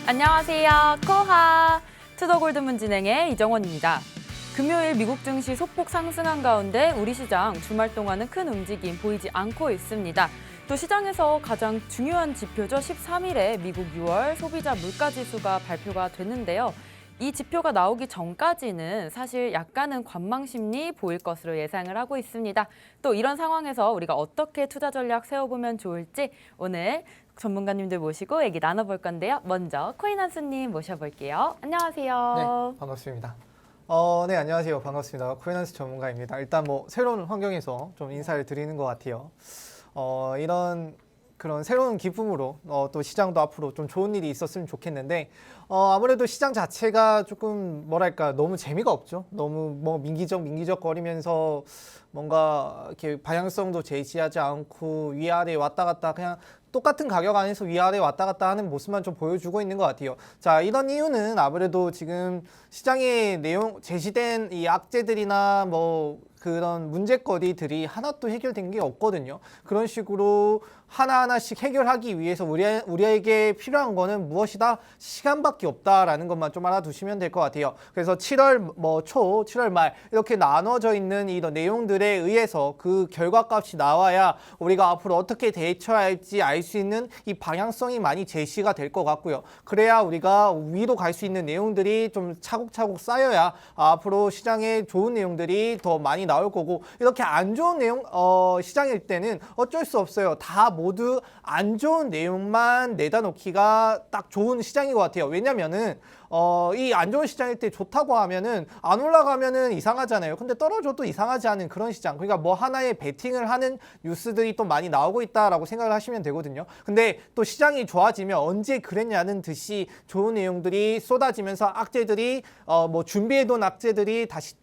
안녕하세요. 코하 투더골드문 진행의 이정원입니다. 금요일 미국 증시 소폭 상승한 가운데 우리 시장 주말 동안은 큰 움직임 보이지 않고 있습니다. 또 시장에서 가장 중요한 지표죠. 13일에 미국 6월 소비자 물가지수가 발표가 됐는데요. 이 지표가 나오기 전까지는 사실 약간은 관망 심리 보일 것으로 예상을 하고 있습니다. 또 이런 상황에서 우리가 어떻게 투자 전략 세워보면 좋을지 오늘 전문가님들 모시고 얘기 나눠볼 건데요. 먼저 코인한수님 모셔볼게요. 안녕하세요. 네, 반갑습니다. 네, 안녕하세요. 반갑습니다. 코인한수 전문가입니다. 일단 뭐 새로운 환경에서 좀 인사를 드리는 것 같아요. 이런 그런 새로운 기쁨으로 또 시장도 앞으로 좀 좋은 일이 있었으면 좋겠는데 아무래도 시장 자체가 조금 뭐랄까 너무 재미가 없죠. 너무 뭐 민기적 거리면서 뭔가 이렇게 방향성도 제시하지 않고 위아래 왔다 갔다 그냥 똑같은 가격 안에서 위아래 왔다 갔다 하는 모습만 좀 보여주고 있는 것 같아요. 자, 이런 이유는 아무래도 지금 시장에 제시된 이 악재들이나 뭐 그런 문제거리들이 하나도 해결된 게 없거든요. 그런 식으로 하나하나씩 해결하기 위해서 우리에게 필요한 거는 무엇이다? 시간밖에 없다라는 것만 좀 알아두시면 될 것 같아요. 그래서 7월 초, 7월 말 이렇게 나눠져 있는 이런 내용들에 의해서 그 결과값이 나와야 우리가 앞으로 어떻게 대처할지 알 수 있는 이 방향성이 많이 제시가 될 것 같고요. 그래야 우리가 위로 갈 수 있는 내용들이 좀 차곡차곡 쌓여야 앞으로 시장에 좋은 내용들이 더 많이 나올 거고, 이렇게 안 좋은 내용 시장일 때는 어쩔 수 없어요. 다 모두 안 좋은 내용만 내다 놓기가 딱 좋은 시장인 것 같아요. 왜냐면은 이 안 좋은 시장일 때 좋다고 하면은 안 올라가면은 이상하잖아요. 근데 떨어져도 이상하지 않은 그런 시장. 그러니까 뭐 하나의 베팅을 하는 뉴스들이 또 많이 나오고 있다라고 생각을 하시면 되거든요. 근데 또 시장이 좋아지면 언제 그랬냐는 듯이 좋은 내용들이 쏟아지면서 악재들이 뭐 준비해둔 악재들이 다시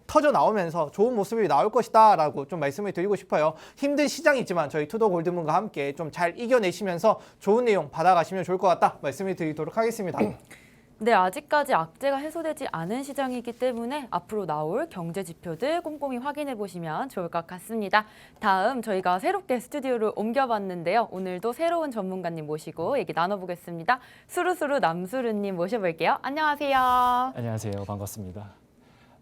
터져 나오면서 좋은 모습이 나올 것이다 라고 좀 말씀을 드리고 싶어요. 힘든 시장이지만 저희 투더 골드문과 함께 좀 잘 이겨내시면서 좋은 내용 받아가시면 좋을 것 같다 말씀을 드리도록 하겠습니다. 네, 아직까지 악재가 해소되지 않은 시장이기 때문에 앞으로 나올 경제 지표들 꼼꼼히 확인해 보시면 좋을 것 같습니다. 다음 저희가 새롭게 스튜디오를 옮겨봤는데요. 오늘도 새로운 전문가님 모시고 얘기 나눠보겠습니다. 수루수루 남수루님 모셔볼게요. 안녕하세요. 안녕하세요. 반갑습니다.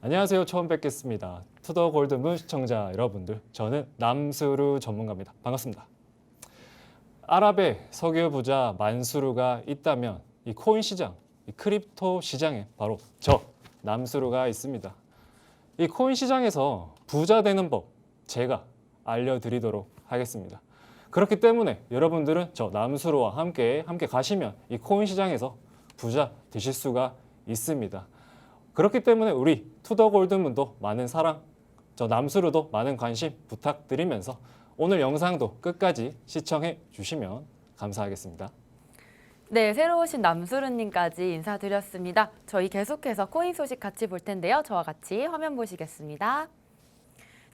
안녕하세요. 처음 뵙겠습니다. 투더 골드문 시청자 여러분들, 저는 남수루 전문가입니다. 반갑습니다. 아랍의 석유 부자 만수르가 있다면 이 코인 시장, 이 크립토 시장에 바로 저 남수르가 있습니다. 이 코인 시장에서 부자 되는 법 제가 알려드리도록 하겠습니다. 그렇기 때문에 여러분들은 저 남수르와 함께 가시면 이 코인 시장에서 부자 되실 수가 있습니다. 그렇기 때문에 우리 투더 골드문도 많은 사랑, 저 남수르도 많은 관심 부탁드리면서 오늘 영상도 끝까지 시청해 주시면 감사하겠습니다. 네, 새로 오신 남수르님까지 인사드렸습니다. 저희 계속해서 코인 소식 같이 볼 텐데요. 저와 같이 화면 보시겠습니다.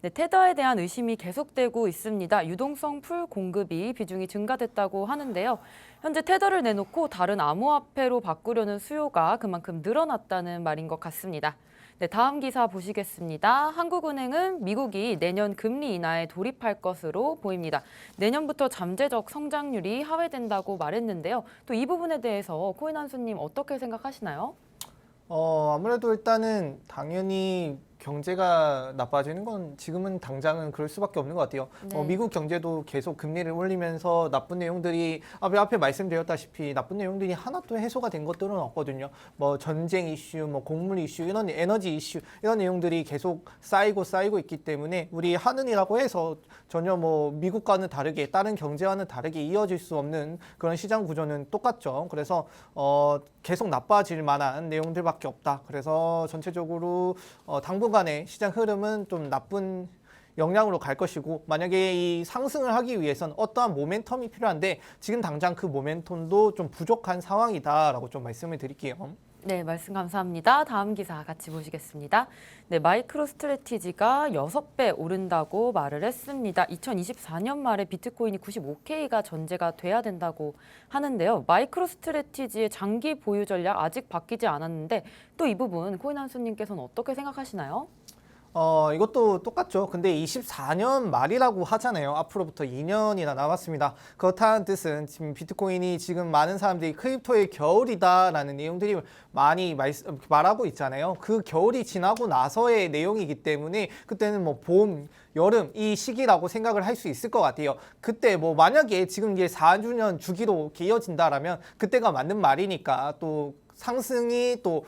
네, 테더에 대한 의심이 계속되고 있습니다. 유동성 풀 공급이 비중이 증가됐다고 하는데요. 현재 테더를 내놓고 다른 암호화폐로 바꾸려는 수요가 그만큼 늘어났다는 말인 것 같습니다. 네, 다음 기사 보시겠습니다. 한국은행은 미국이 내년 금리 인하에 돌입할 것으로 보입니다. 내년부터 잠재적 성장률이 하회된다고 말했는데요. 또 이 부분에 대해서 코인한수님 어떻게 생각하시나요? 아무래도 일단은 당연히 경제가 나빠지는 건 지금은 당장은 그럴 수밖에 없는 것 같아요. 네. 미국 경제도 계속 금리를 올리면서 나쁜 내용들이 앞에 말씀드렸다시피 나쁜 내용들이 하나도 해소가 된 것들은 없거든요. 뭐 전쟁 이슈, 뭐 곡물 이슈, 이런 에너지 이슈 이런 내용들이 계속 쌓이고 있기 때문에 우리 하는이라고 해서 전혀 뭐 미국과는 다르게 다른 경제와는 다르게 이어질 수 없는 그런 시장 구조는 똑같죠. 그래서 계속 나빠질 만한 내용들밖에 없다. 그래서 전체적으로 당분간의 시장 흐름은 좀 나쁜 영향으로 갈 것이고, 만약에 이 상승을 하기 위해선 어떠한 모멘텀이 필요한데 지금 당장 그 모멘텀도 좀 부족한 상황이다라고 좀 말씀을 드릴게요. 네, 말씀 감사합니다. 다음 기사 같이 보시겠습니다. 네, 마이크로 스트래티지가 6배 오른다고 말을 했습니다. 2024년 말에 비트코인이 95K가 전제가 돼야 된다고 하는데요. 마이크로 스트래티지의 장기 보유 전략 아직 바뀌지 않았는데 또 이 부분 코인한수님께서는 어떻게 생각하시나요? 이것도 똑같죠. 근데 24년 말이라고 하잖아요. 앞으로부터 2년이나 남았습니다. 그렇다는 뜻은 지금 비트코인이 지금 많은 사람들이 크립토의 겨울이다라는 내용들이 많이 말하고 있잖아요. 그 겨울이 지나고 나서의 내용이기 때문에 그때는 뭐 봄, 여름 이 시기라고 생각을 할 수 있을 것 같아요. 그때 뭐 만약에 지금 이게 4주년 주기로 이어진다라면 그때가 맞는 말이니까 또 상승이 또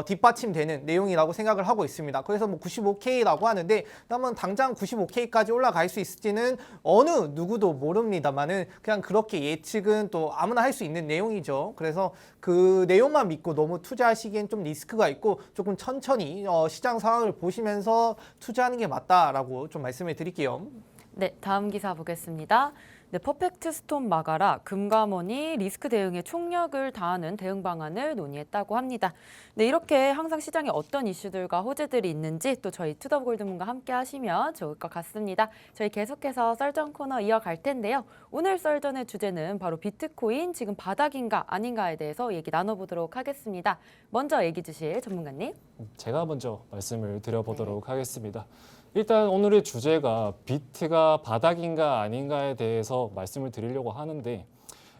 뒷받침되는 내용이라고 생각을 하고 있습니다. 그래서 뭐 95K라고 하는데 그러면 당장 95K까지 올라갈 수 있을지는 어느 누구도 모릅니다만은 그냥 그렇게 예측은 또 아무나 할 수 있는 내용이죠. 그래서 그 내용만 믿고 너무 투자하시기엔 좀 리스크가 있고 조금 천천히 시장 상황을 보시면서 투자하는 게 맞다라고 좀 말씀을 드릴게요. 네, 다음 기사 보겠습니다. 네, 퍼펙트 스톰 마가라 금감원이 리스크 대응에 총력을 다하는 대응 방안을 논의했다고 합니다. 네, 이렇게 항상 시장에 어떤 이슈들과 호재들이 있는지 또 저희 투더골드문과 함께 하시면 좋을 것 같습니다. 저희 계속해서 썰전 코너 이어갈 텐데요. 오늘 썰전의 주제는 바로 비트코인 지금 바닥인가 아닌가에 대해서 얘기 나눠보도록 하겠습니다. 먼저 얘기 주실 전문가님. 제가 먼저 말씀을 드려보도록 하겠습니다. 일단 오늘의 주제가 비트가 바닥인가 아닌가에 대해서 말씀을 드리려고 하는데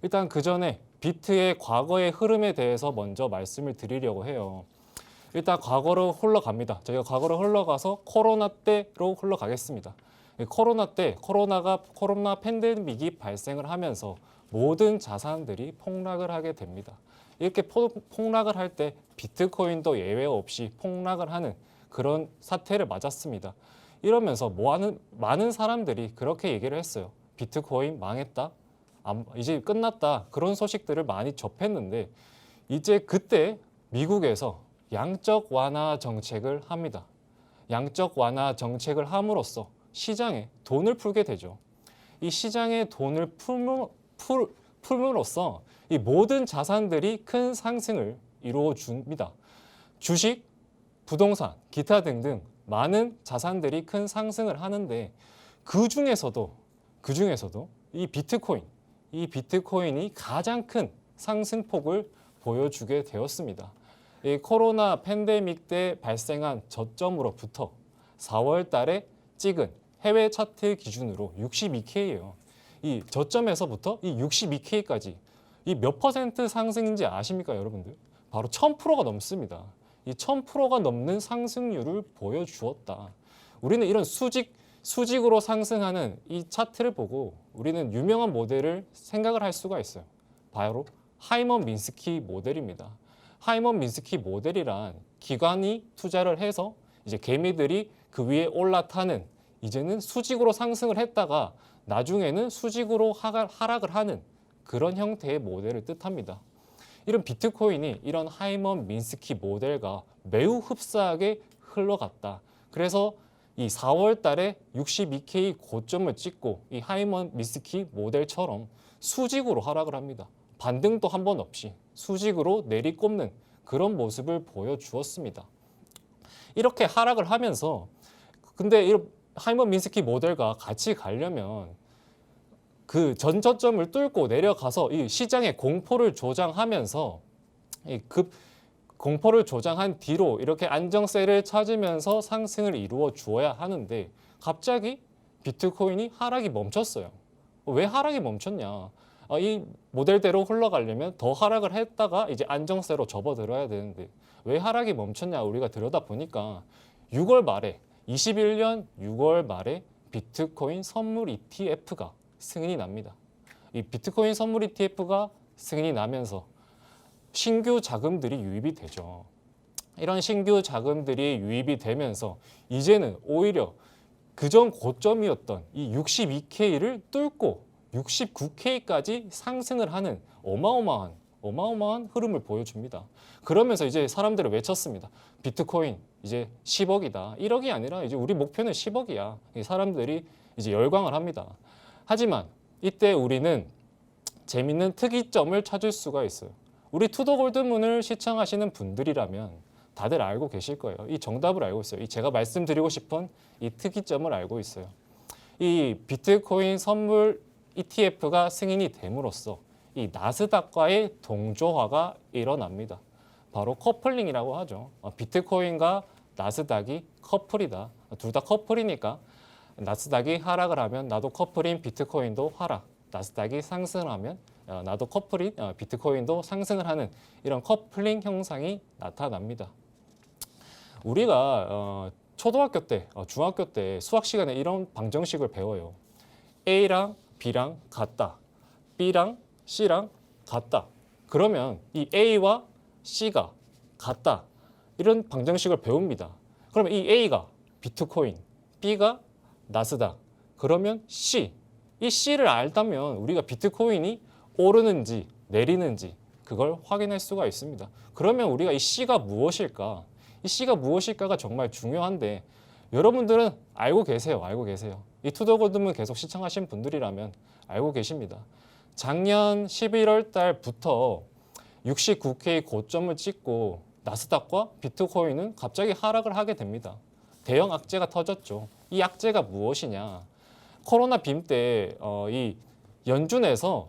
일단 그 전에 비트의 과거의 흐름에 대해서 먼저 말씀을 드리려고 해요. 일단 과거로 흘러갑니다. 저희가 과거로 흘러가서 코로나 때로 흘러가겠습니다. 코로나 때 코로나 팬데믹이 발생을 하면서 모든 자산들이 폭락을 하게 됩니다. 이렇게 폭락을 할 때 비트코인도 예외 없이 폭락을 하는 그런 사태를 맞았습니다. 이러면서 많은 사람들이 그렇게 얘기를 했어요. 비트코인 망했다. 이제 끝났다. 그런 소식들을 많이 접했는데 이제 그때 미국에서 양적 완화 정책을 합니다. 양적 완화 정책을 함으로써 시장에 돈을 풀게 되죠. 이 시장에 돈을 풀므로써 이 모든 자산들이 큰 상승을 이루어 줍니다. 주식, 부동산, 기타 등등 많은 자산들이 큰 상승을 하는데 그 중에서도 이 비트코인이 가장 큰 상승폭을 보여주게 되었습니다. 이 코로나 팬데믹 때 발생한 저점으로부터 4월 달에 찍은 해외 차트 기준으로 62K예요. 이 저점에서부터 이 62K까지 이 몇 퍼센트 상승인지 아십니까, 여러분들? 바로 1000%가 넘습니다. 이 1000%가 넘는 상승률을 보여주었다. 우리는 이런 수직으로 상승하는 이 차트를 보고 우리는 유명한 모델을 생각을 할 수가 있어요. 바로 하이먼 민스키 모델입니다. 하이먼 민스키 모델이란 기관이 투자를 해서 이제 개미들이 그 위에 올라타는 이제는 수직으로 상승을 했다가 나중에는 수직으로 하락을 하는 그런 형태의 모델을 뜻합니다. 이런 비트코인이 이런 하이먼 민스키 모델과 매우 흡사하게 흘러갔다. 그래서 이 4월 달에 62K 고점을 찍고 이 하이먼 민스키 모델처럼 수직으로 하락을 합니다. 반등도 한 번 없이 수직으로 내리꼽는 그런 모습을 보여주었습니다. 이렇게 하락을 하면서 근데 이 하이먼 민스키 모델과 같이 가려면 그 전 저점을 뚫고 내려가서 이 시장의 공포를 조장하면서 공포를 조장한 뒤로 이렇게 안정세를 찾으면서 상승을 이루어 주어야 하는데 갑자기 비트코인이 하락이 멈췄어요. 왜 하락이 멈췄냐? 이 모델대로 흘러가려면 더 하락을 했다가 이제 안정세로 접어들어야 되는데 왜 하락이 멈췄냐 우리가 들여다보니까 6월 말에 21년 6월 말에 비트코인 선물 ETF가 승인이 납니다. 이 비트코인 선물 ETF가 승인이 나면서 신규 자금들이 유입이 되죠. 이런 신규 자금들이 유입이 되면서 이제는 오히려 그전 고점이었던 이 62K를 뚫고 69K까지 상승을 하는 어마어마한 흐름을 보여줍니다. 그러면서 이제 사람들을 외쳤습니다. 비트코인 이제 10억이다. 1억이 아니라 이제 우리 목표는 10억이야. 사람들이 이제 열광을 합니다. 하지만 이때 우리는 재밌는 특이점을 찾을 수가 있어요. 우리 투더골드문을 시청하시는 분들이라면 다들 알고 계실 거예요. 이 정답을 알고 있어요. 제가 말씀드리고 싶은 이 특이점을 알고 있어요. 이 비트코인 선물 ETF가 승인이 됨으로써 이 나스닥과의 동조화가 일어납니다. 바로 커플링이라고 하죠. 비트코인과 나스닥이 커플이다. 둘 다 커플이니까 나스닥이 하락을 하면 나도 커플인 비트코인도 하락, 나스닥이 상승하면 나도 커플인 비트코인도 상승을 하는 이런 커플링 현상이 나타납니다. 우리가 초등학교 때, 중학교 때 수학 시간에 이런 방정식을 배워요. A랑 B랑 같다. B랑 C랑 같다. 그러면 이 A와 C가 같다. 이런 방정식을 배웁니다. 그러면 이 A가 비트코인, B가 나스닥. 그러면 C. 이 C를 알다면 우리가 비트코인이 오르는지 내리는지 그걸 확인할 수가 있습니다. 그러면 우리가 이 C가 무엇일까? 이 C가 무엇일까가 정말 중요한데 여러분들은 알고 계세요. 알고 계세요. 이 투더골드문 계속 시청하신 분들이라면 알고 계십니다. 작년 11월 달부터 69K 고점을 찍고 나스닥과 비트코인은 갑자기 하락을 하게 됩니다. 대형 악재가 터졌죠. 이 악재가 무엇이냐? 코로나 빔 때 이 연준에서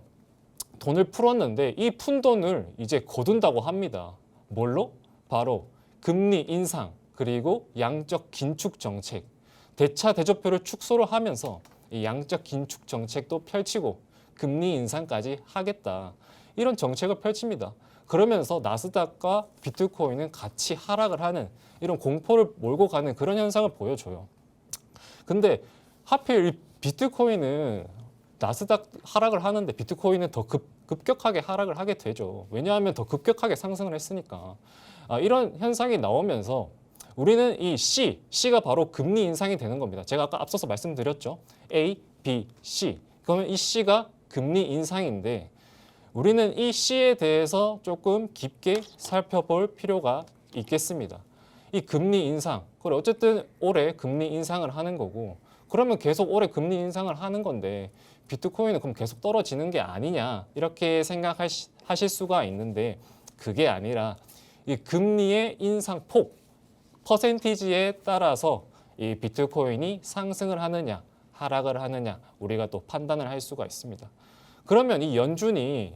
돈을 풀었는데 이 푼 돈을 이제 거둔다고 합니다. 뭘로? 바로 금리 인상 그리고 양적 긴축 정책, 대차 대조표를 축소를 하면서 이 양적 긴축 정책도 펼치고 금리 인상까지 하겠다. 이런 정책을 펼칩니다. 그러면서 나스닥과 비트코인은 같이 하락을 하는 이런 공포를 몰고 가는 그런 현상을 보여줘요. 근데 하필 이 비트코인은 나스닥 하락을 하는데 비트코인은 더 급격하게 하락을 하게 되죠. 왜냐하면 더 급격하게 상승을 했으니까. 이런 현상이 나오면서 우리는 이 C가 바로 금리 인상이 되는 겁니다. 제가 아까 앞서서 말씀드렸죠. A, B, C. 그러면 이 C가 금리 인상인데 우리는 이 C에 대해서 조금 깊게 살펴볼 필요가 있겠습니다. 이 금리 인상, 그래 어쨌든 올해 금리 인상을 하는 거고 그러면 계속 올해 금리 인상을 하는 건데 비트코인은 그럼 계속 떨어지는 게 아니냐 이렇게 생각하실 수가 있는데 그게 아니라 이 금리의 인상폭, 퍼센티지에 따라서 이 비트코인이 상승을 하느냐 하락을 하느냐 우리가 또 판단을 할 수가 있습니다. 그러면 이 연준이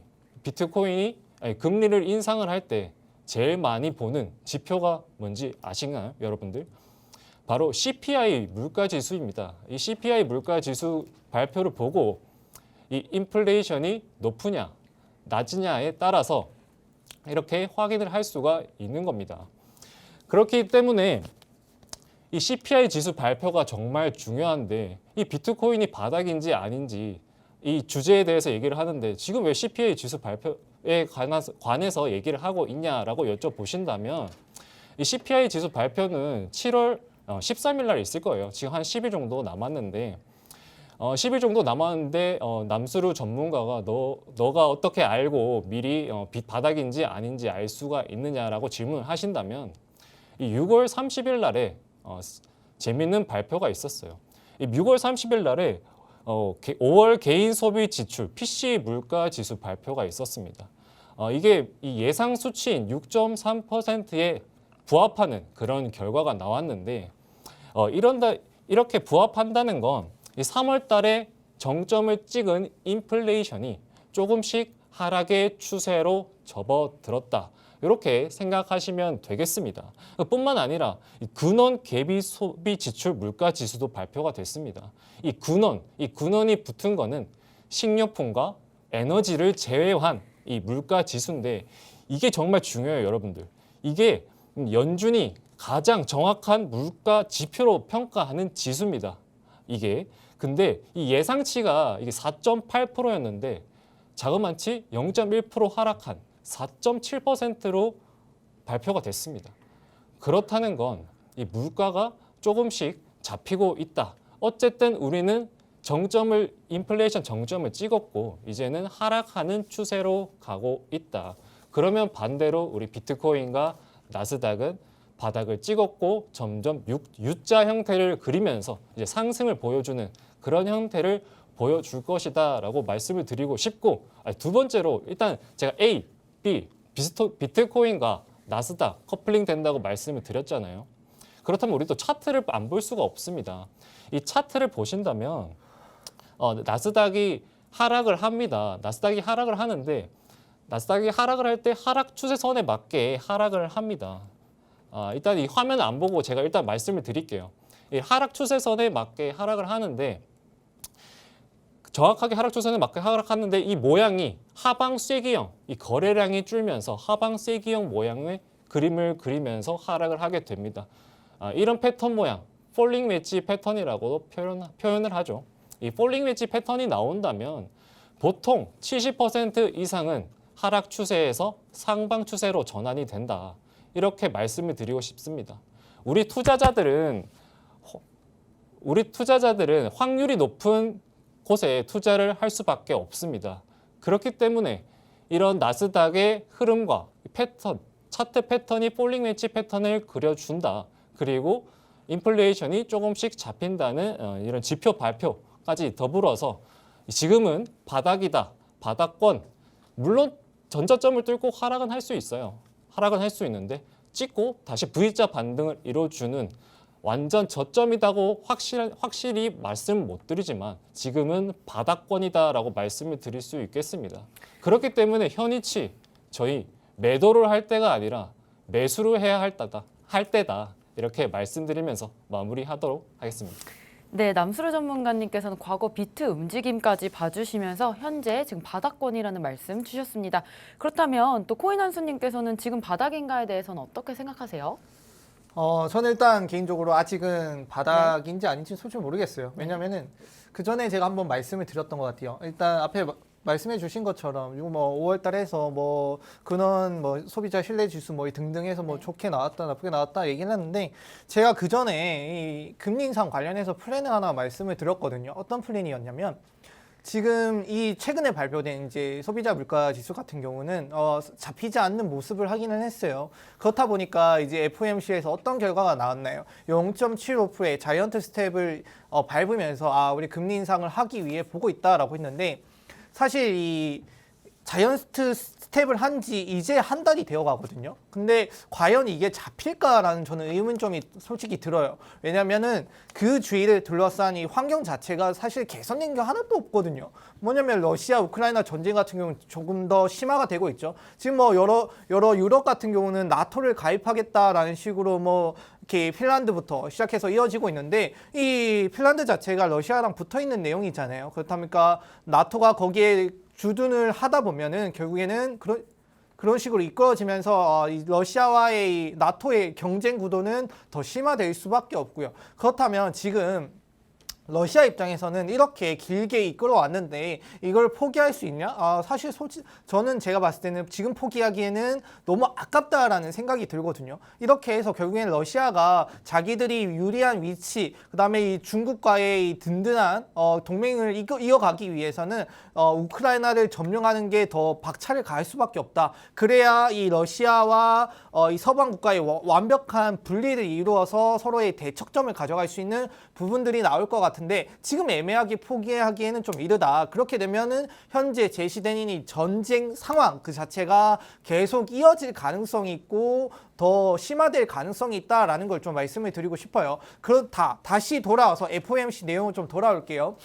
금리를 인상을 할 때 제일 많이 보는 지표가 뭔지 아시나요, 여러분들? 바로 CPI 물가지수입니다. 이 CPI 물가지수 발표를 보고 이 인플레이션이 높으냐, 낮으냐에 따라서 이렇게 확인을 할 수가 있는 겁니다. 그렇기 때문에 이 CPI 지수 발표가 정말 중요한데 이 비트코인이 바닥인지 아닌지 이 주제에 대해서 얘기를 하는데 지금 왜 CPI 지수 발표에 관해서 얘기를 하고 있냐라고 여쭤보신다면 이 CPI 지수 발표는 7월 13일 날 있을 거예요. 지금 한 10일 정도 남았는데 10일 정도 남았는데 남수루 전문가가 너가 어떻게 알고 미리 바닥인지 아닌지 알 수가 있느냐라고 질문을 하신다면 이 6월 30일 날에 재밌는 발표가 있었어요. 이 6월 30일 날에 5월 개인 소비 지출 PC 물가 지수 발표가 있었습니다. 이게 이 예상 수치인 6.3%에 부합하는 그런 결과가 나왔는데 이렇게 부합한다는 건 3월 달에 정점을 찍은 인플레이션이 조금씩 하락의 추세로 접어들었다. 이렇게 생각하시면 되겠습니다. 뿐만 아니라 근원 개비 소비 지출 물가 지수도 발표가 됐습니다. 이 근원이 붙은 거는 식료품과 에너지를 제외한 이 물가 지수인데 이게 정말 중요해요, 여러분들. 이게 연준이 가장 정확한 물가 지표로 평가하는 지수입니다. 근데 이 예상치가 이게 4.8%였는데 자그마치 0.1% 하락한 4.7%로 발표가 됐습니다. 그렇다는 건 이 물가가 조금씩 잡히고 있다. 어쨌든 우리는 인플레이션 정점을 찍었고 이제는 하락하는 추세로 가고 있다. 그러면 반대로 우리 비트코인과 나스닥은 바닥을 찍었고 점점 U자 형태를 그리면서 이제 상승을 보여주는 그런 형태를 보여줄 것이다라고 말씀을 드리고 싶고 두 번째로 일단 제가 A, B, 비트코인과 나스닥 커플링 된다고 말씀을 드렸잖아요. 그렇다면 우리도 차트를 안 볼 수가 없습니다. 이 차트를 보신다면 나스닥이 하락을 합니다. 나스닥이 하락을 하는데 나스닥이 하락을 할 때 하락 추세선에 맞게 하락을 합니다. 일단 이 화면을 안 보고 제가 일단 말씀을 드릴게요. 이 하락 추세선에 맞게 하락을 하는데 정확하게 하락 추세선에 맞게 하락하는데 이 모양이 하방 쐐기형, 이 거래량이 줄면서 하방 쐐기형 모양의 그림을 그리면서 하락을 하게 됩니다. 이런 패턴 모양, 폴링 웨지 패턴이라고 표현을 하죠. 이 폴링 웨지 패턴이 나온다면 보통 70% 이상은 하락 추세에서 상방 추세로 전환이 된다. 이렇게 말씀을 드리고 싶습니다. 우리 투자자들은 확률이 높은 곳에 투자를 할 수밖에 없습니다. 그렇기 때문에 이런 나스닥의 흐름과 패턴, 차트 패턴이 폴링 웨지 패턴을 그려준다. 그리고 인플레이션이 조금씩 잡힌다는 이런 지표 발표까지 더불어서 지금은 바닥이다, 바닥권. 물론 전저점을 뚫고 하락은 할 수 있어요. 하락은 할 수 있는데 찍고 다시 V자 반등을 이뤄주는 완전 저점이다고 확실히 말씀 못 드리지만 지금은 바닥권이다라고 말씀을 드릴 수 있겠습니다. 그렇기 때문에 현이치 저희 매도를 할 때가 아니라 매수를 해야 할 때다. 이렇게 말씀드리면서 마무리하도록 하겠습니다. 네, 남수르 전문가님께서는 과거 비트 움직임까지 봐주시면서 현재 지금 바닥권이라는 말씀 주셨습니다. 그렇다면 또 코인한수님께서는 지금 바닥인가에 대해서는 어떻게 생각하세요? 저는 일단 개인적으로 아직은 바닥인지 아닌지 솔직히 모르겠어요. 왜냐면은 그 전에 제가 한번 말씀을 드렸던 것 같아요. 일단 앞에 말씀해 주신 것처럼 이거 뭐 5월 달에서 뭐 근원 뭐 소비자 신뢰 지수 뭐 등등 해서 뭐 좋게 나왔다 나쁘게 나왔다 얘기를 했는데 제가 그 전에 이 금리 인상 관련해서 플랜을 하나 말씀을 드렸거든요. 어떤 플랜이었냐면 지금 이 최근에 발표된 이제 소비자 물가 지수 같은 경우는 잡히지 않는 모습을 확인을 했어요. 그렇다 보니까 이제 FOMC에서 어떤 결과가 나왔나요? 0.75%의 자이언트 스텝을 밟으면서 우리 금리 인상을 하기 위해 보고 있다라고 했는데 사실 이 자이언트 스텝을 한 지 이제 한 달이 되어 가거든요. 근데 과연 이게 잡힐까라는 저는 의문점이 솔직히 들어요. 왜냐면은 그 주의를 둘러싼 이 환경 자체가 사실 개선된 게 하나도 없거든요. 뭐냐면 러시아 우크라이나 전쟁 같은 경우는 조금 더 심화가 되고 있죠. 지금 뭐 여러 유럽 같은 경우는 나토를 가입하겠다라는 식으로 뭐 이렇게 핀란드부터 시작해서 이어지고 있는데 이 핀란드 자체가 러시아랑 붙어 있는 내용이잖아요. 그렇다니까 나토가 거기에 주둔을 하다 보면은 결국에는 그런 식으로 이끌어지면서 이 러시아와의 이 나토의 경쟁 구도는 더 심화될 수밖에 없고요. 그렇다면 지금 러시아 입장에서는 이렇게 길게 이끌어왔는데 이걸 포기할 수 있냐? 사실 저는 제가 봤을 때는 지금 포기하기에는 너무 아깝다라는 생각이 들거든요. 이렇게 해서 결국에는 러시아가 자기들이 유리한 위치, 그다음에 이 중국과의 이 든든한 동맹을 이어가기 위해서는 우크라이나를 점령하는 게 더 박차를 가할 수밖에 없다. 그래야 이 러시아와 이 서방 국가의 완벽한 분리를 이루어서 서로의 대척점을 가져갈 수 있는 부분들이 나올 것 같은데 지금 애매하게 포기하기에는 좀 이르다. 그렇게 되면은 현재 제시된 이 전쟁 상황 그 자체가 계속 이어질 가능성이 있고 더 심화될 가능성이 있다라는 걸 좀 말씀을 드리고 싶어요. 다시 돌아와서 FOMC 내용을 좀 돌아올게요.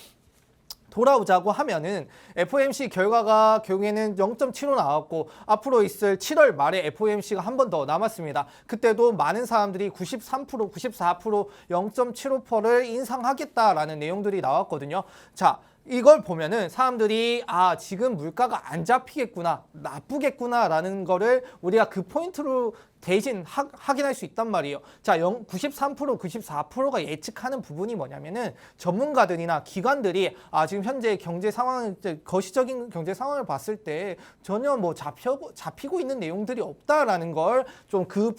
돌아오자고 하면은 FOMC 결과가 결국에는 0.75 나왔고 앞으로 있을 7월 말에 FOMC가 한 번 더 남았습니다. 그때도 많은 사람들이 93%, 94% 0.75%를 인상하겠다라는 내용들이 나왔거든요. 자, 이걸 보면은 사람들이 지금 물가가 안 잡히겠구나, 나쁘겠구나라는 거를 우리가 그 포인트로 대신 확인할 수 있단 말이에요. 자, 93%, 94%가 예측하는 부분이 뭐냐면은 전문가들이나 기관들이 지금 현재 경제 상황, 거시적인 경제 상황을 봤을 때 전혀 뭐 잡히고 있는 내용들이 없다라는 걸 좀 그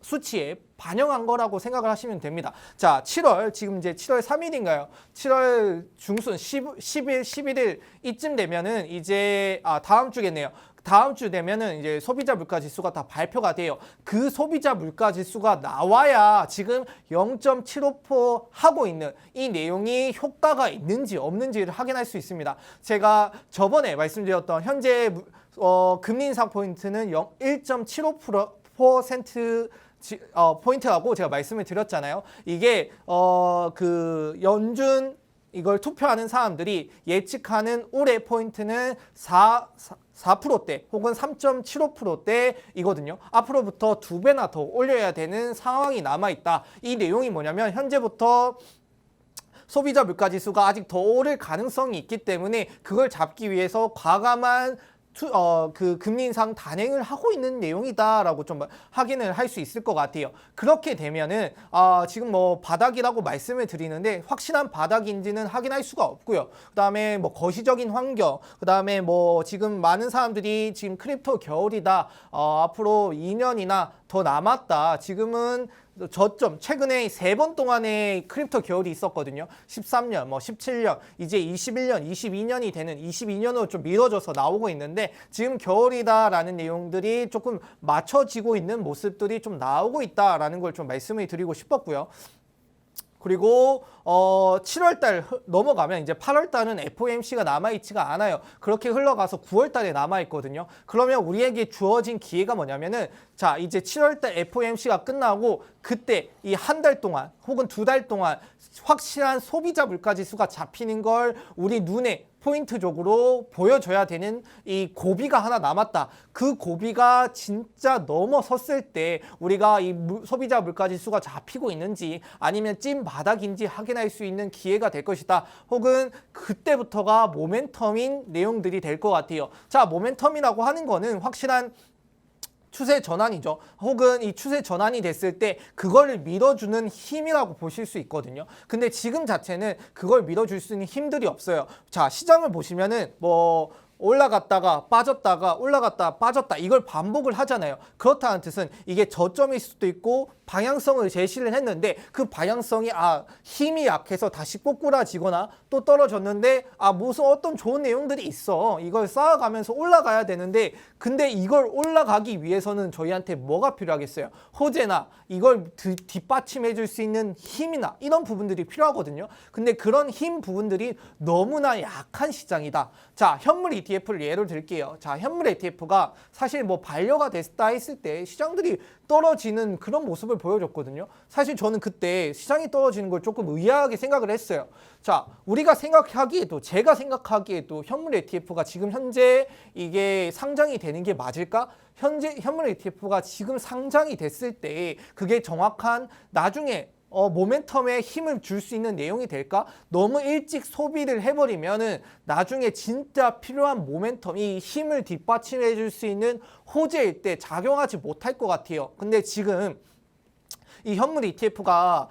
수치에 반영한 거라고 생각을 하시면 됩니다. 자, 7월, 지금 이제 7월 3일인가요? 7월 중순 10일, 11일 이쯤 되면은 이제 다음 주겠네요. 다음 주 되면은 이제 소비자 물가 지수가 다 발표가 돼요. 그 소비자 물가 지수가 나와야 지금 0.75% 하고 있는 이 내용이 효과가 있는지 없는지를 확인할 수 있습니다. 제가 저번에 말씀드렸던 현재 금리 인상 포인트는 1.75% 포인트라고 제가 말씀을 드렸잖아요. 이게 그 연준 이걸 투표하는 사람들이 예측하는 올해 포인트는 4%대 혹은 3.75%대이거든요. 앞으로부터 2배나 더 올려야 되는 상황이 남아있다. 이 내용이 뭐냐면 현재부터 소비자 물가지수가 아직 더 오를 가능성이 있기 때문에 그걸 잡기 위해서 과감한 그 금리 인상 단행을 하고 있는 내용이다라고 좀 확인을 할 수 있을 것 같아요. 그렇게 되면은 지금 뭐 바닥이라고 말씀을 드리는데 확실한 바닥인지는 확인할 수가 없고요. 그다음에 뭐 거시적인 환경, 그다음에 뭐 지금 많은 사람들이 지금 크립토 겨울이다. 앞으로 2년이나 더 남았다. 지금은 저점 최근에 3번 동안의 크립토 겨울이 있었거든요. 13년, 뭐 17년, 이제 21년, 22년이 되는 22년으로 좀 미뤄져서 나오고 있는데 지금 겨울이다라는 내용들이 조금 맞춰지고 있는 모습들이 좀 나오고 있다라는 걸 좀 말씀을 드리고 싶었고요. 그리고 7월달 넘어가면 이제 8월달은 FOMC가 남아있지가 않아요. 그렇게 흘러가서 9월달에 남아있거든요. 그러면 우리에게 주어진 기회가 뭐냐면은 자 이제 7월달 FOMC가 끝나고 그때 이 한 달 동안 혹은 2달 동안 확실한 소비자 물가지수가 잡히는 걸 우리 눈에 포인트적으로 보여줘야 되는 이 고비가 하나 남았다. 그 고비가 진짜 넘어섰을 때 우리가 이 소비자 물가지수가 잡히고 있는지 아니면 찐 바닥인지 확인할 수 있는 기회가 될 것이다. 혹은 그때부터가 모멘텀인 내용들이 될 것 같아요. 자, 모멘텀이라고 하는 거는 확실한 추세 전환이죠. 혹은 이 추세 전환이 됐을 때 그걸 밀어주는 힘이라고 보실 수 있거든요. 근데 지금 자체는 그걸 밀어줄 수 있는 힘들이 없어요. 자, 시장을 보시면은 뭐 올라갔다가 빠졌다가 올라갔다가 빠졌다 이걸 반복을 하잖아요. 그렇다는 뜻은 이게 저점일 수도 있고 방향성을 제시를 했는데 그 방향성이 힘이 약해서 다시 꼬꾸라지거나 또 떨어졌는데 무슨 어떤 좋은 내용들이 있어. 이걸 쌓아가면서 올라가야 되는데 근데 이걸 올라가기 위해서는 저희한테 뭐가 필요하겠어요? 호재나 이걸 뒷받침해 줄 수 있는 힘이나 이런 부분들이 필요하거든요. 근데 그런 힘 부분들이 너무나 약한 시장이다. 자, 현물 ETF를 예로 들게요. 자, 현물 ETF가 사실 뭐 반려가 됐다 했을 때 시장들이 떨어지는 그런 모습을 보여줬거든요. 사실 저는 그때 시장이 떨어지는 걸 조금 의아하게 생각을 했어요. 자, 우리가 생각하기에도 제가 생각하기에도 현물 ETF가 지금 현재 이게 상장이 되는 게 맞을까? 현재 현물 ETF가 지금 상장이 됐을 때 그게 정확한 나중에 모멘텀에 힘을 줄 수 있는 내용이 될까? 너무 일찍 소비를 해버리면은 나중에 진짜 필요한 모멘텀, 이 힘을 뒷받침해 줄 수 있는 호재일 때 작용하지 못할 것 같아요. 근데 지금 이 현물 ETF가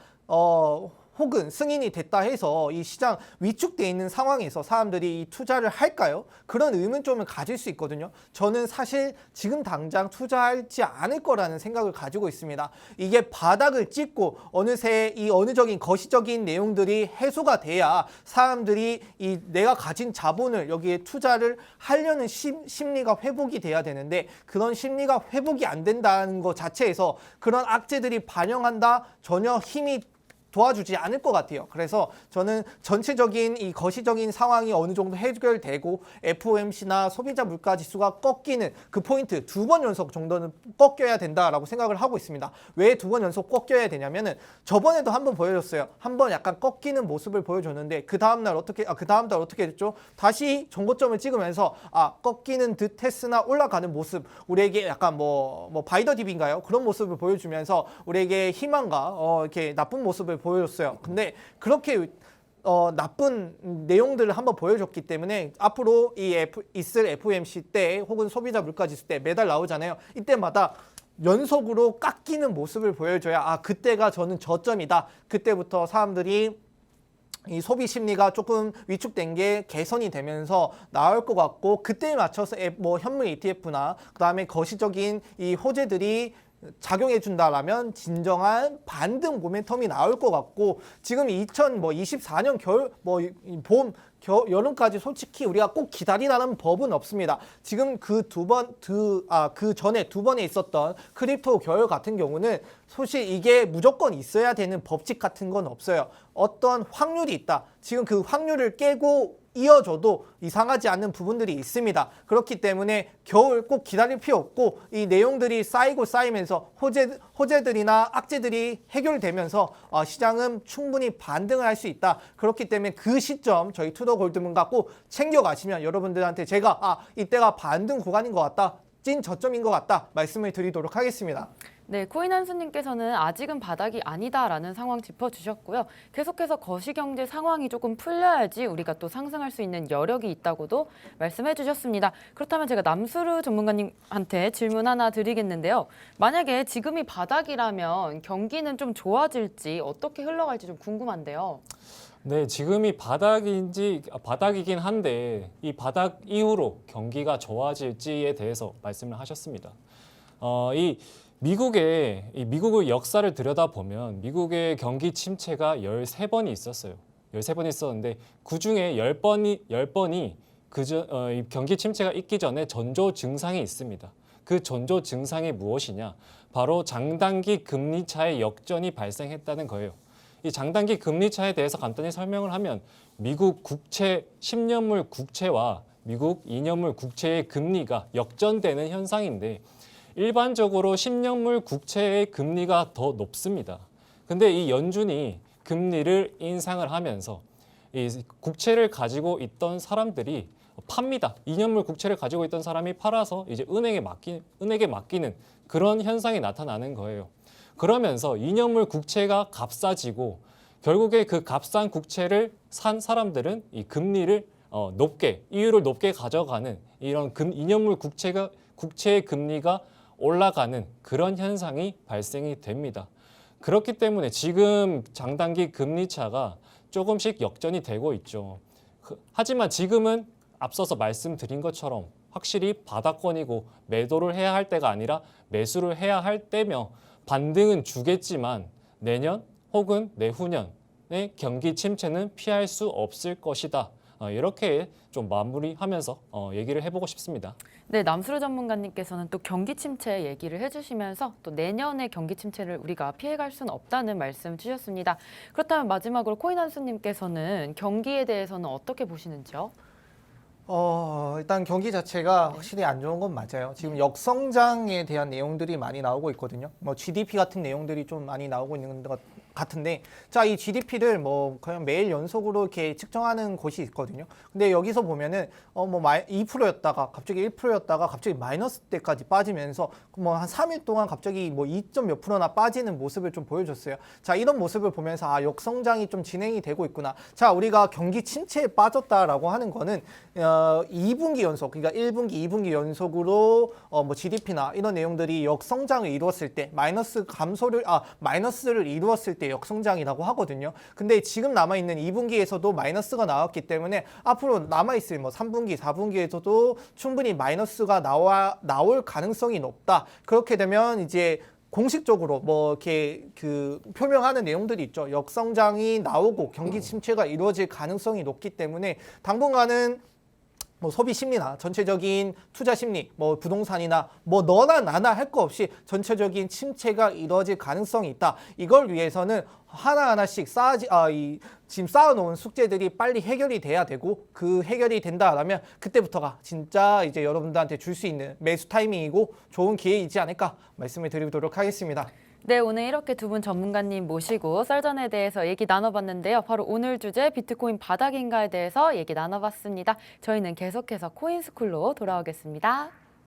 혹은 승인이 됐다 해서 이 시장 위축돼 있는 상황에서 사람들이 이 투자를 할까요? 그런 의문점을 가질 수 있거든요. 저는 사실 지금 당장 투자하지 않을 거라는 생각을 가지고 있습니다. 이게 바닥을 찍고 어느새 이 어느적인 거시적인 내용들이 해소가 돼야 사람들이 이 내가 가진 자본을 여기에 투자를 하려는 심리가 회복이 돼야 되는데 그런 심리가 회복이 안 된다는 것 자체에서 그런 악재들이 반영한다 전혀 힘이 도와주지 않을 것 같아요. 그래서 저는 전체적인 이 거시적인 상황이 어느 정도 해결되고 FOMC나 소비자 물가 지수가 꺾이는 그 포인트 2번 연속 정도는 꺾여야 된다라고 생각을 하고 있습니다. 왜 2번 연속 꺾여야 되냐면은 저번에도 한번 보여줬어요. 한번 약간 꺾이는 모습을 보여줬는데 그 다음 달 어떻게 됐죠? 다시 정고점을 찍으면서 꺾이는 듯 했으나 올라가는 모습 우리에게 약간 뭐 바이더 딥인가요? 그런 모습을 보여주면서 우리에게 희망과 이렇게 나쁜 모습을 보여줬어요. 근데 그렇게 나쁜 내용들을 한번 보여줬기 때문에 앞으로 있을 FOMC 때 혹은 소비자 물가지수 때 매달 나오잖아요. 이때마다 연속으로 깎이는 모습을 보여줘야 그때가 저는 저점이다. 그때부터 사람들이 이 소비 심리가 조금 위축된 게 개선이 되면서 나올 것 같고 그때에 맞춰서 뭐 현물 ETF나 그다음에 거시적인 이 호재들이 작용해 준다라면 진정한 반등 모멘텀이 나올 것 같고 지금 2024년 겨울 봄 여름까지 솔직히 우리가 꼭 기다리라는 법은 없습니다. 지금 그 전에 2번에 있었던 크립토 겨울 같은 경우는 사실 이게 무조건 있어야 되는 법칙 같은 건 없어요. 어떤 확률이 있다. 지금 그 확률을 깨고 이어져도 이상하지 않는 부분들이 있습니다. 그렇기 때문에 겨울 꼭 기다릴 필요 없고 이 내용들이 쌓이고 쌓이면서 호재들이나 악재들이 해결되면서 시장은 충분히 반등을 할 수 있다. 그렇기 때문에 그 시점 저희 투더 골드문과 꼭 챙겨가시면 여러분들한테 제가 이때가 반등 구간인 것 같다. 찐 저점인 것 같다. 말씀을 드리도록 하겠습니다. 네, 코인 한수님께서는 아직은 바닥이 아니다라는 상황 짚어주셨고요. 계속해서 거시경제 상황이 조금 풀려야지 우리가 또 상승할 수 있는 여력이 있다고도 말씀해 주셨습니다. 그렇다면 제가 남수르 전문가님한테 질문 하나 드리겠는데요. 만약에 지금이 바닥이라면 경기는 좀 좋아질지 어떻게 흘러갈지 좀 궁금한데요. 네, 지금이 바닥이긴 한데 이 바닥 이후로 경기가 좋아질지에 대해서 말씀을 하셨습니다. 미국의 역사를 들여다보면 미국의 경기 침체가 13번이 있었어요. 13번이 있었는데 그중에 10번이 이 경기 침체가 있기 전에 전조 증상이 있습니다. 그 전조 증상이 무엇이냐? 바로 장단기 금리 차의 역전이 발생했다는 거예요. 이 장단기 금리 차에 대해서 간단히 설명을 하면 미국 국채 10년물 국채와 미국 2년물 국채의 금리가 역전되는 현상인데 일반적으로 10년물 국채의 금리가 더 높습니다. 근데 이 연준이 금리를 인상을 하면서 이 국채를 가지고 있던 사람들이 팝니다. 2년물 국채를 가지고 있던 사람이 팔아서 이제 은행에 맡기는 그런 현상이 나타나는 거예요. 그러면서 2년물 국채가 값싸지고 결국에 그 값싼 국채를 산 사람들은 이 금리를 이율을 높게 가져가는 이런 2년물 국채의 금리가 올라가는 그런 현상이 발생이 됩니다. 그렇기 때문에 지금 장단기 금리 차가 조금씩 역전이 되고 있죠. 하지만 지금은 앞서서 말씀드린 것처럼 확실히 바닥권이고 매도를 해야 할 때가 아니라 매수를 해야 할 때며 반등은 주겠지만 내년 혹은 내후년의 경기 침체는 피할 수 없을 것이다. 이렇게 좀 마무리하면서 얘기를 해보고 싶습니다. 네, 남수르 전문가님께서는 또 경기 침체 얘기를 해주시면서 또 내년의 경기 침체를 우리가 피해갈 수는 없다는 말씀 주셨습니다. 그렇다면 마지막으로 코인 한수님께서는 경기에 대해서는 어떻게 보시는지요? 일단 경기 자체가 확실히 안 좋은 건 맞아요. 지금 역성장에 대한 내용들이 많이 나오고 있거든요. 뭐 GDP 같은 내용들이 좀 많이 나오고 있는 것 같은데, 자, 이 GDP를 뭐 그냥 매일 연속으로 이렇게 측정하는 곳이 있거든요. 근데 여기서 보면은 2%였다가 갑자기 1%였다가 갑자기 마이너스 때까지 빠지면서 뭐 한 3일 동안 갑자기 뭐 2점 몇 %나 빠지는 모습을 좀 보여줬어요. 자, 이런 모습을 보면서 역성장이 좀 진행이 되고 있구나. 자, 우리가 경기 침체에 빠졌다라고 하는 거는 2분기 연속, 그러니까 1분기, 2분기 연속으로 뭐 GDP나 이런 내용들이 역성장을 이루었을 때 마이너스를 이루었을 때 역성장이라고 하거든요. 근데 지금 남아있는 2분기에서도 마이너스가 나왔기 때문에 앞으로 남아있을 뭐 3분기, 4분기에서도 충분히 마이너스가 나올 가능성이 높다. 그렇게 되면 이제 공식적으로 뭐 이렇게 표명하는 내용들이 있죠. 역성장이 나오고 경기 침체가 이루어질 가능성이 높기 때문에 당분간은 뭐 소비 심리나 전체적인 투자 심리, 뭐 부동산이나 뭐 너나 나나 할 거 없이 전체적인 침체가 이루어질 가능성이 있다. 이걸 위해서는 하나하나씩 지금 쌓아놓은 숙제들이 빨리 해결이 돼야 되고, 그 해결이 된다라면 그때부터가 진짜 이제 여러분들한테 줄 수 있는 매수 타이밍이고 좋은 기회이지 않을까 말씀을 드리도록 하겠습니다. 네, 오늘 이렇게 두 분 전문가님 모시고 썰전에 대해서 얘기 나눠봤는데요. 바로 오늘 주제 비트코인 바닥인가에 대해서 얘기 나눠봤습니다. 저희는 계속해서 코인스쿨로 돌아오겠습니다.